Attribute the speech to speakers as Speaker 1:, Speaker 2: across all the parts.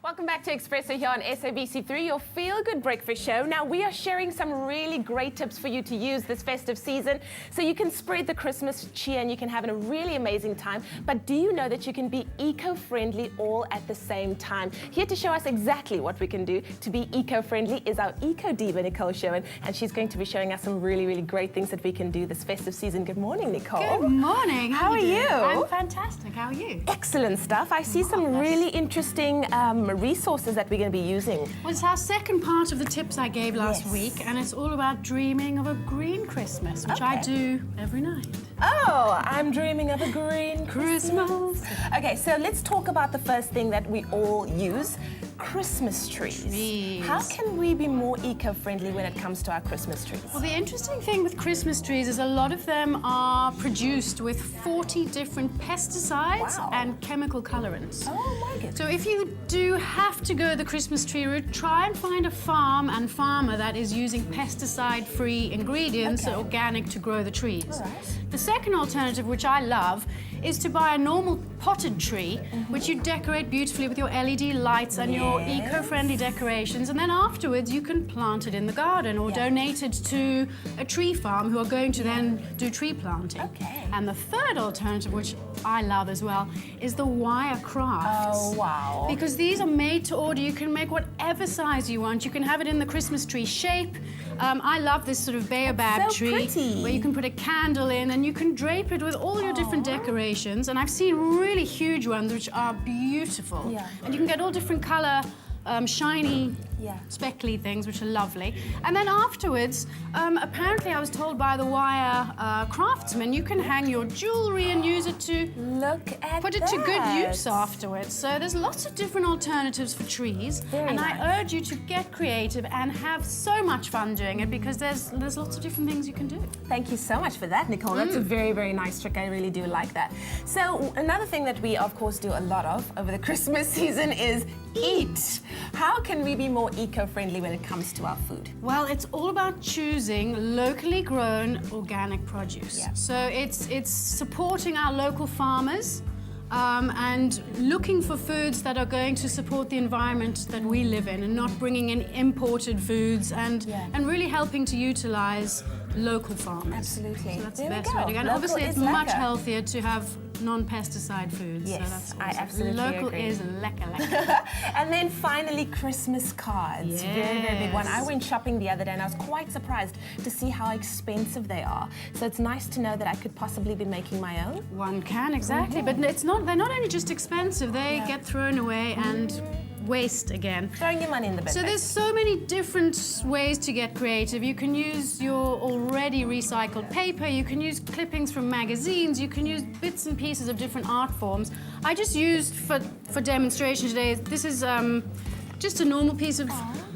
Speaker 1: Welcome back to Expresso here on SABC3, your feel-good breakfast show. Now, we are sharing some really great tips for you to use this festive season so you can spread the Christmas cheer and you can have a really amazing time. But do you know that you can be eco-friendly all at the same time? Here to show us exactly what we can do to be eco-friendly is our Eco Diva, Nicole Sherwin, and she's going to be showing us some really, really great things that we can do this festive season. Good morning, Nicole.
Speaker 2: Good morning.
Speaker 1: How are you?
Speaker 2: I'm fantastic. How are you?
Speaker 1: Excellent stuff. I see some really interesting resources that we're going to be using.
Speaker 2: Well, it's our second part of the tips I gave last week, and it's all about dreaming of a green Christmas, which I do every night.
Speaker 1: Oh, I'm dreaming of a green Christmas. Okay, so let's talk about the first thing that we all use, Christmas trees. How can we be more eco-friendly when it comes to our Christmas trees?
Speaker 2: Well, the interesting thing with Christmas trees is a lot of them are produced with 40 different pesticides and chemical colorants.
Speaker 1: Oh my goodness.
Speaker 2: So if you do have to go the Christmas tree route, try and find a farm and farmer that is using pesticide-free ingredients, organic, to grow the trees. The second alternative, which I love, is to buy a normal potted tree, which you decorate beautifully with your LED lights and your eco-friendly decorations, and then afterwards you can plant it in the garden or donate it to a tree farm who are going to then do tree planting. And the third alternative, which I love as well, is the wire crafts.
Speaker 1: Oh, wow.
Speaker 2: Because these are made to order. You can make whatever size you want. You can have it in the Christmas tree shape. I love this sort of baobab tree where you can put a candle in and you can drape it with all your different decorations. And I've seen really huge ones which are beautiful. And you can get all different color, shiny, speckly things, which are lovely. And then afterwards, apparently I was told by the wire craftsman, you can hang your jewelry and use it to put it to good use afterwards. So there's lots of different alternatives for trees. And I urge you to get creative and have so much fun doing it, because there's lots of different things you can do.
Speaker 1: Thank you so much for that, Nicole. That's a very, very nice trick. I really do like that. So another thing that we, of course, do a lot of over the Christmas season is eat. How can we be more eco-friendly when it comes to our food?
Speaker 2: Well, it's all about choosing locally grown organic produce. So it's supporting our local farmers and looking for foods that are going to support the environment that we live in, and not bringing in imported foods, and really helping to utilize local farmers.
Speaker 1: Absolutely.
Speaker 2: So that's the best way to go. And obviously it's much healthier to have non-pesticide foods.
Speaker 1: Yes,
Speaker 2: so that's awesome.
Speaker 1: I absolutely
Speaker 2: Local
Speaker 1: agree.
Speaker 2: is lekker.
Speaker 1: And then finally, Christmas cards. Very, very big one. I went shopping the other day and I was quite surprised to see how expensive they are. So it's nice to know that I could possibly be making my own.
Speaker 2: One can, exactly. But it's not. They're not only just expensive, they get thrown away and waste again.
Speaker 1: Throwing your money in the bin.
Speaker 2: So there's so many different ways to get creative. You can use your already recycled paper, you can use clippings from magazines, you can use bits and pieces of different art forms. I just used for demonstration today, this is just a normal piece of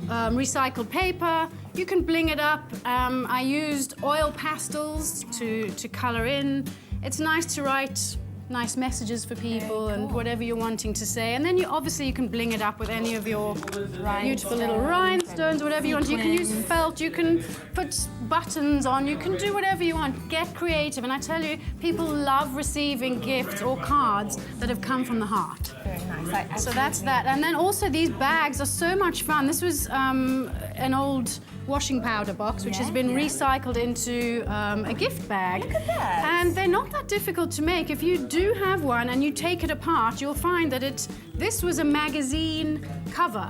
Speaker 2: recycled paper. You can bling it up. I used oil pastels to color in. It's nice to write nice messages for people and whatever you're wanting to say. And then you can bling it up with any of your beautiful little rhinestones, whatever you want. You can use felt, you can put buttons on, you can do whatever you want. Get creative. And I tell you, people love receiving gifts or cards that have come from the heart.
Speaker 1: Very nice.
Speaker 2: So that's that. And then also these bags are so much fun. This was an old washing powder box, which has been recycled into a gift bag.
Speaker 1: Look at that.
Speaker 2: And they're not that difficult to make. If you do have one and you take it apart, you'll find that this was a magazine cover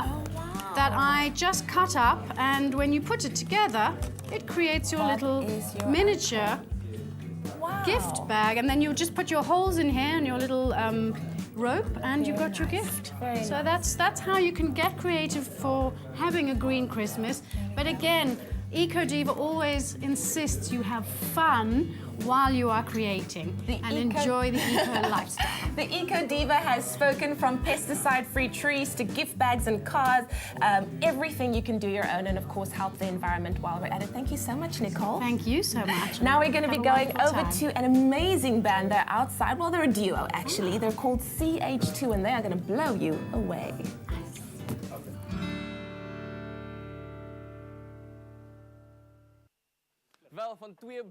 Speaker 2: that I just cut up, and when you put it together, it creates your little miniature gift bag, and then you just put your holes in here and your little rope, and you've got your gift. So that's how you can get creative for having a green Christmas. But again, Eco Diva always insists you have fun while you are creating and enjoy the eco lifestyle.
Speaker 1: The Eco Diva has spoken from pesticide-free trees to gift bags and cards, everything you can do your own, and of course help the environment while we're at it. Thank you so much, Nicole.
Speaker 2: Thank you so much.
Speaker 1: Now we're going to be going over to an amazing band. They're outside. Well, they're a duo actually. They're called CH2, and they are going to blow you away.
Speaker 3: Wel, van twee